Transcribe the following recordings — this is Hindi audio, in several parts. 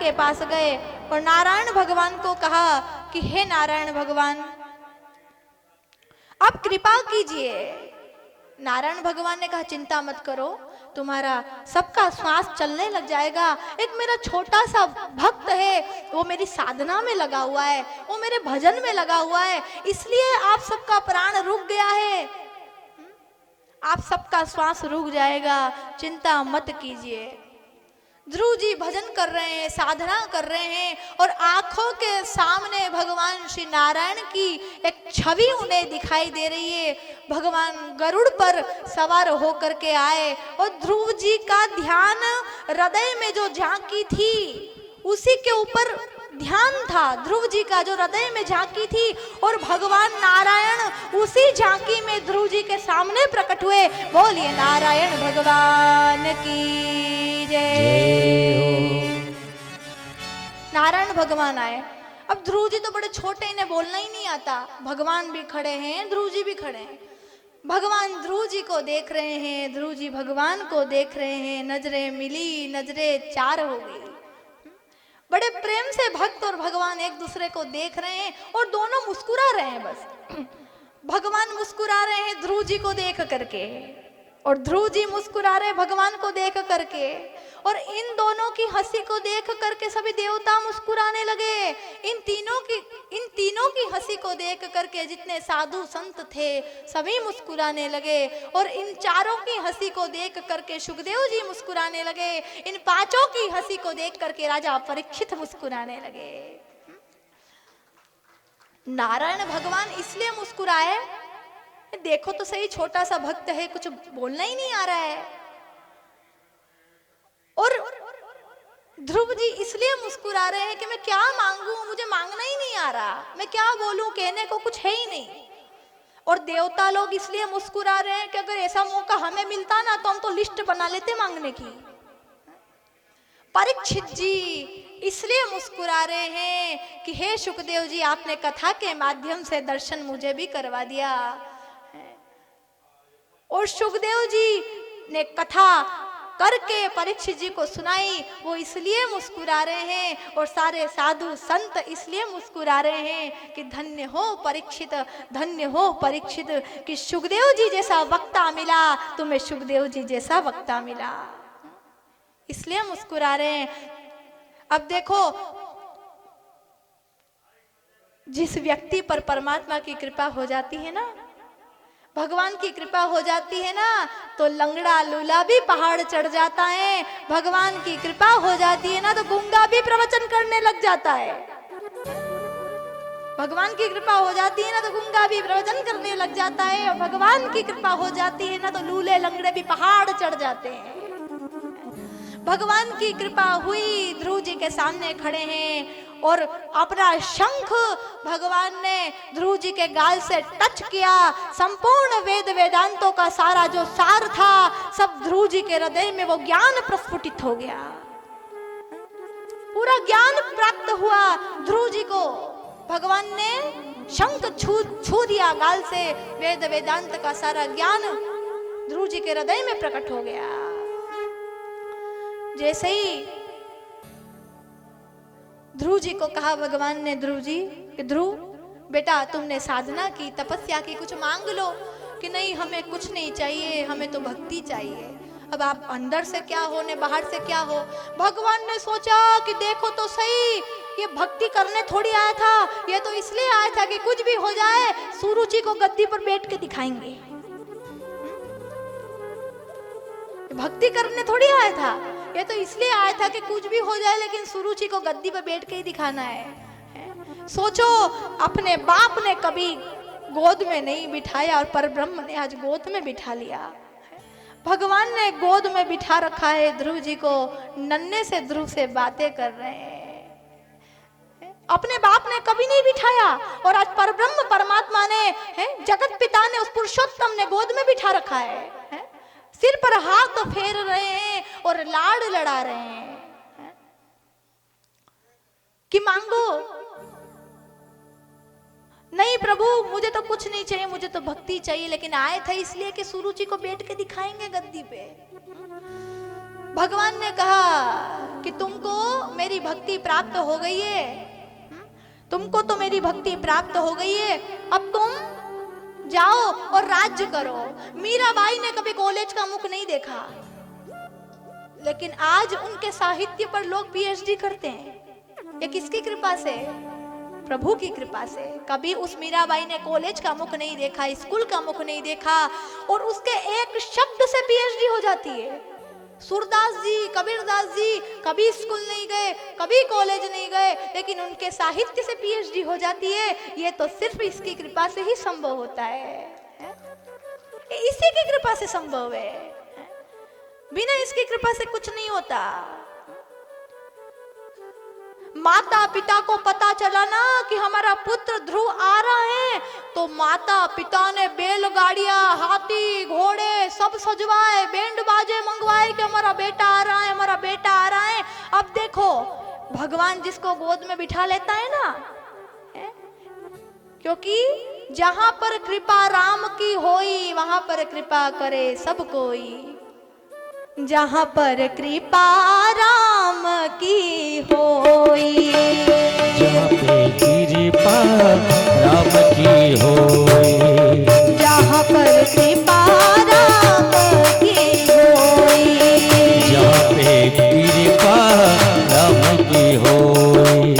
के पास गए और नारायण भगवान को कहा कि हे नारायण भगवान, आप कृपा कीजिए। नारायण भगवान ने कहा चिंता मत करो, तुम्हारा सबका श्वास चलने लग जाएगा। एक मेरा छोटा सा भक्त है, वो मेरी साधना में लगा हुआ है, वो मेरे भजन में लगा हुआ है, इसलिए आप सबका प्राण रुक गया है, आप सबका श्वास रुक जाएगा, चिंता मत कीजिए। ध्रुव जी भजन कर रहे हैं, साधना कर रहे हैं और आंखों के सामने भगवान श्री नारायण की एक छवि उन्हें दिखाई दे रही है। भगवान गरुड़ पर सवार होकर के आए और ध्रुव जी का ध्यान हृदय में जो झांकी थी उसी के ऊपर ध्यान था। ध्रुव जी का जो हृदय में झांकी थी और भगवान नारायण उसी झांकी में ध्रुव जी के सामने प्रकट हुए। बोलिए नारायण भगवान की जय। नारायण भगवान आए। अब ध्रुव जी तो बड़े छोटे, इन्हें बोलना ही नहीं आता। भगवान भी खड़े हैं, ध्रुव जी भी खड़े हैं। भगवान ध्रुव जी को देख रहे हैं, ध्रुव जी भगवान को देख रहे हैं। नजरें मिली, नजरें चार हो गई। बड़े प्रेम से भक्त और भगवान एक दूसरे को देख रहे हैं और दोनों मुस्कुरा रहे हैं। बस भगवान मुस्कुरा रहे हैं ध्रुव जी को देख करके और ध्रुव जी मुस्कुरा रहे भगवान को देख करके, और इन दोनों की हंसी को देख करके सभी देवता मुस्कुराने लगे। इन तीनों की हंसी को देख करके जितने साधु संत थे सभी मुस्कुराने लगे, और इन चारों की हंसी को देख करके सुखदेव जी मुस्कुराने लगे। इन पांचों की हंसी को देख करके राजा परीक्षित मुस्कुराने लगे। नारायण भगवान इसलिए मुस्कुराए, देखो तो सही छोटा सा भक्त है, कुछ बोलना ही नहीं आ रहा है। और ध्रुव जी इसलिए मुस्कुरा रहे हैं कि मैं क्या मांगू, मुझे मांगना ही नहीं आ रहा, मैं क्या बोलूं, कहने को कुछ है ही नहीं। और देवता लोग इसलिए मुस्कुरा रहे हैं कि अगर ऐसा मौका हमें मिलता ना तो हम तो लिस्ट बना लेते मांगने की। परीक्षित जी इसलिए मुस्कुरा रहे हैं कि हे सुखदेव जी, आपने कथा के माध्यम से दर्शन मुझे भी करवा दिया। और सुखदेव जी ने कथा करके परीक्षित जी को सुनाई, वो इसलिए मुस्कुरा रहे हैं। और सारे साधु संत इसलिए मुस्कुरा रहे हैं कि धन्य हो परीक्षित, धन्य हो परीक्षित कि सुखदेव जी जैसा वक्ता मिला, तुम्हें सुखदेव जी जैसा वक्ता मिला, इसलिए मुस्कुरा रहे हैं। अब देखो, जिस व्यक्ति पर परमात्मा की कृपा हो जाती है ना, भगवान की कृपा हो जाती है ना, तो लंगड़ा लूला भी पहाड़ चढ़ जाता है। भगवान की कृपा हो जाती है ना तो गूंगा भी प्रवचन करने लग जाता है। भगवान की कृपा हो जाती है ना तो गूंगा भी प्रवचन करने लग जाता है, और भगवान की कृपा हो जाती है ना तो लूले लंगड़े भी पहाड़ चढ़ जाते हैं। भगवान की कृपा हुई, ध्रुव जी के सामने खड़े हैं और अपना शंख भगवान ने ध्रुव जी के गाल से टच किया। संपूर्ण वेद वेदांतों का सारा जो सार था सब ध्रुव जी के हृदय में वो ज्ञान प्रस्फुटित हो गया। पूरा ज्ञान प्राप्त हुआ ध्रुव जी को। भगवान ने शंख छू दिया गाल से, वेद वेदांत का सारा ज्ञान ध्रुव जी के हृदय में प्रकट हो गया। जैसे ही ध्रुव जी को कहा भगवान ने, ध्रुव जी कि ध्रुव बेटा तुमने साधना की, तपस्या की, कुछ मांग लो। कि नहीं हमें कुछ नहीं चाहिए, हमें तो भक्ति चाहिए। अब आप अंदर से क्या हो ने बाहर से क्या हो। भगवान ने सोचा कि देखो तो सही, ये भक्ति करने थोड़ी आया था, ये तो इसलिए आया था कि कुछ भी हो जाए सुरुचि को गद्दी पर बैठ के दिखाएंगे। भक्ति करने थोड़ी आया था, ये तो इसलिए आया था कि कुछ भी हो जाए लेकिन सुरुचि को गद्दी पर बैठ के ही दिखाना है। सोचो, अपने बाप ने कभी गोद में नहीं बिठाया और परब्रह्म ने आज गोद में बिठा लिया। भगवान ने गोद में बिठा रखा है ध्रुव जी को, नन्हे से ध्रुव से बातें कर रहे हैं। अपने बाप ने कभी नहीं बिठाया और आज परब्रह्म परमात्मा ने, जगत पिता ने, उस पुरुषोत्तम ने गोद में बिठा रखा है। सिर पर हाथ फेर रहे हैं और लाड़ लड़ा रहे हैं कि मांगो। नहीं प्रभु मुझे तो कुछ नहीं चाहिए, मुझे तो भक्ति चाहिए, लेकिन आए थे इसलिए कि सुरुचि को बैठ के दिखाएंगे गद्दी पे। भगवान ने कहा कि तुमको मेरी भक्ति प्राप्त हो गई है, तुमको तो मेरी भक्ति प्राप्त हो गई है, अब तुम जाओ और राज्य करो। मीराबाई ने कभी कॉलेज का मुख नहीं देखा, लेकिन आज उनके साहित्य पर लोग पीएचडी करते हैं। ये किसकी कृपा से? प्रभु की कृपा से। कभी उस मीराबाई ने कॉलेज का मुख नहीं देखा, स्कूल का मुख नहीं देखा, और उसके एक शब्द से पीएचडी हो जाती है। सूरदास जी, कबीरदास जी कभी स्कूल नहीं गए, कभी कॉलेज नहीं गए, लेकिन उनके साहित्य से पीएचडी हो जाती है। ये तो सिर्फ इसकी कृपा से ही संभव होता है, इसी की कृपा से संभव है। बिना इसकी कृपा से कुछ नहीं होता। माता पिता को पता चला ना कि हमारा पुत्र ध्रुव आ रहा है, तो माता पिता ने बैलगाड़ियां, हाथी घोड़े सब सजवाए, बैंड बाजे मंगवाए कि हमारा बेटा आ रहा है, हमारा बेटा आ रहा है। अब देखो, भगवान जिसको गोद में बिठा लेता है ना, क्योंकि जहां पर कृपा राम की होई, वहां पर कृपा करे सब कोई। जहां पर कृपा राम की होई, जहाँ पे कृपा राम की होई, जहां पर कृपा राम की होई, जहाँ पे कृपा राम की होई,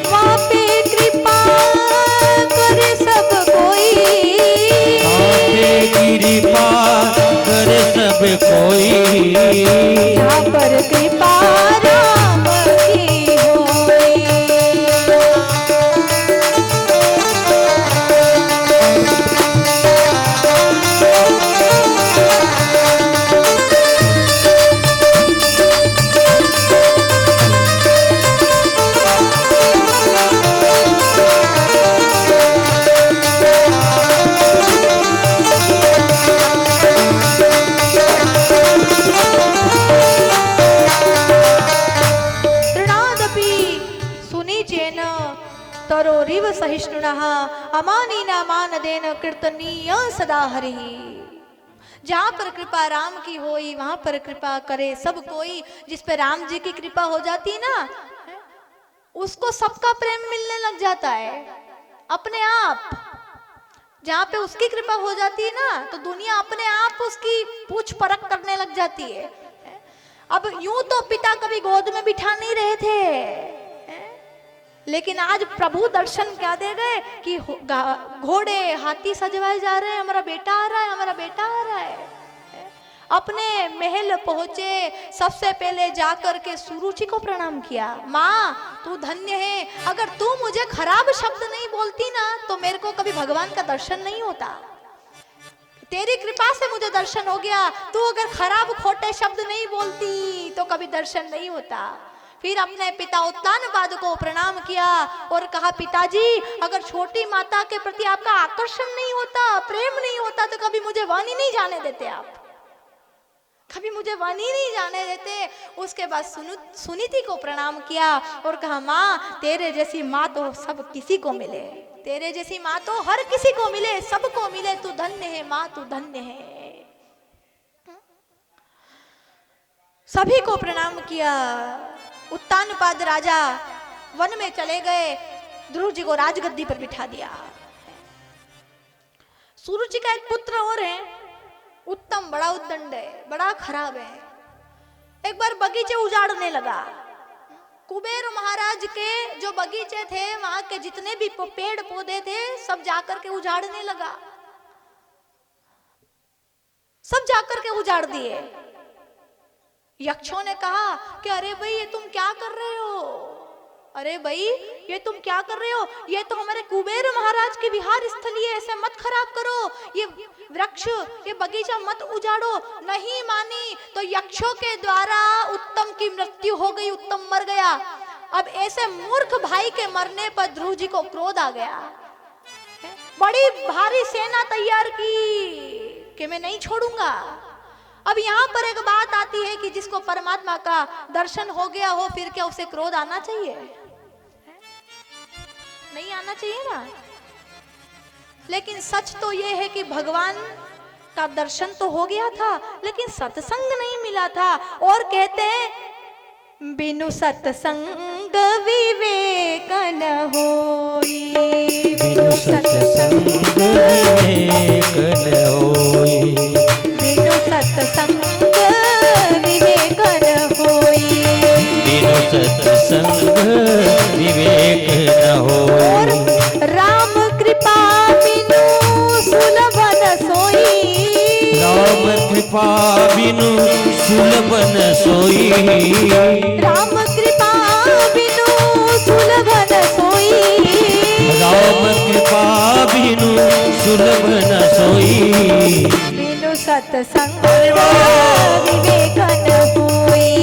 वहाँ पे कृपा करे सब कोई, वहाँ पे कृपा करे सब कोई, जहाँ पर कृपा राम की होई। तरोरिव सहिष्णुनः अमानीना मानदेन कीर्तनीय सदा हरिः। जहाँ पर कृपा राम की होई, वहां पर कृपा करे सब कोई। जिस पे राम जी की कृपा हो जाती है ना, उसको सबका प्रेम मिलने लग जाता है अपने आप। जहाँ पे उसकी कृपा हो जाती है ना, तो दुनिया अपने आप उसकी पूछ परख करने लग जाती है। अब यूं तो पिता कभी गोद में बिठा नहीं रहे थे, लेकिन आज प्रभु दर्शन क्या दे गए कि घोड़े हाथी सजवाए जा रहे हैं, हमारा बेटा आ रहा है, हमारा बेटा आ रहा है। अपने महल पहुंचे, सबसे पहले जाकर के सुरुचि को प्रणाम किया। माँ तू धन्य है, अगर तू मुझे खराब शब्द नहीं बोलती ना, तो मेरे को कभी भगवान का दर्शन नहीं होता। तेरी कृपा से मुझे दर्शन हो गया। तू अगर खराब खोटे शब्द नहीं बोलती तो कभी दर्शन नहीं होता। फिर अपने पिता उत्तानपाद को प्रणाम किया और कहा, पिताजी अगर छोटी माता के प्रति आपका आकर्षण नहीं होता, प्रेम नहीं होता, तो कभी मुझे वाणी नहीं जाने देते आप, कभी मुझे वाणी नहीं जाने देते। उसके बाद सुनीति को प्रणाम किया और कहा, माँ तेरे जैसी माँ तो सब किसी को मिले, तेरे जैसी माँ तो हर किसी को मिले, सबको मिले, तू धन्य है माँ, तू धन्य है। सभी को प्रणाम किया। उत्तानपाद राजा वन में चले गए, ध्रुव जी को राजगद्दी पर बिठा दिया। सूरज जी का एक पुत्र और है, उत्तम, बड़ा उद्दंड है, बड़ा खराब है। एक बार बगीचे उजाड़ने लगा। कुबेर महाराज के जो बगीचे थे, वहां के जितने भी पेड़ पौधे थे, सब जाकर के उजाड़ने लगा, सब जाकर के उजाड़ दिए। यक्षों ने कहा कि अरे भाई ये तुम क्या कर रहे हो, अरे भाई ये तुम क्या कर रहे हो, ये तो हमारे कुबेर महाराज की विहार स्थली है, ऐसे मत खराब करो, ये वृक्ष, ये बगीचा मत उजाड़ो। नहीं मानी तो यक्षों के द्वारा उत्तम की मृत्यु हो गई, उत्तम मर गया। अब ऐसे मूर्ख भाई के मरने पर ध्रुव जी को क्रोध आ गया, बड़ी भारी सेना तैयार की कि मैं नहीं छोड़ूंगा। अब यहाँ पर एक बात आती है कि जिसको परमात्मा का दर्शन हो गया हो, फिर क्या उसे क्रोध आना चाहिए? नहीं आना चाहिए ना। लेकिन सच तो यह है कि भगवान का दर्शन तो हो गया था लेकिन सत्संग नहीं मिला था। और कहते हैं बिनु सत्संग विवेक न होई, बिनु सत्संग विवेक न होई, बिनु सत्संग विवेक न होई, बिनु सत्संग विवेक न और होई। राम कृपा बिनु सुलभ न सोई, राम कृपा बिनु सुलभ न सोई, राम कृपा बिनु सुलभ न सोई, राम कृपा बिनु सुलभ न सोई। बिनु सत्संग विवेक न होई।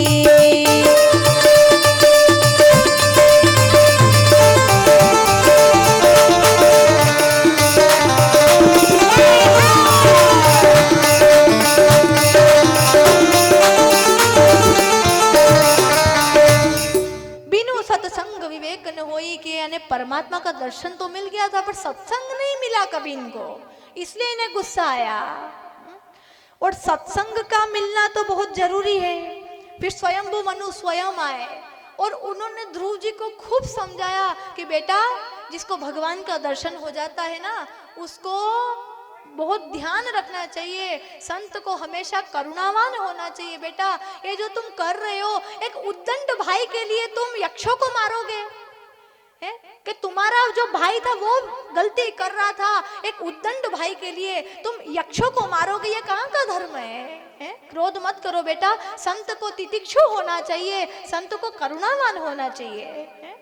बिनु सत्संग विवेक न होई के यानी परमात्मा का दर्शन तो मिल गया था पर सत्संग नहीं मिला कभी इनको, इसलिए इन्हें गुस्सा आया। और सत्संग का मिलना तो बहुत जरूरी है। फिर स्वयंभू मनु स्वयं आए और उन्होंने ध्रुव जी को खूब समझाया कि बेटा जिसको भगवान का दर्शन हो जाता है ना उसको बहुत ध्यान रखना चाहिए, संत को हमेशा करुणावान होना चाहिए। बेटा ये जो तुम कर रहे हो एक उद्दंड भाई के लिए तुम यक्षों को मारोगे है? कि तुम्हारा जो भाई था वो गलती कर रहा था, एक उद्दंड भाई के लिए तुम यक्षों को मारोगे, ये कहाँ का धर्म है? क्रोध मत करो बेटा, संत को तितिक्षु होना चाहिए, संत को करुणावान होना चाहिए है?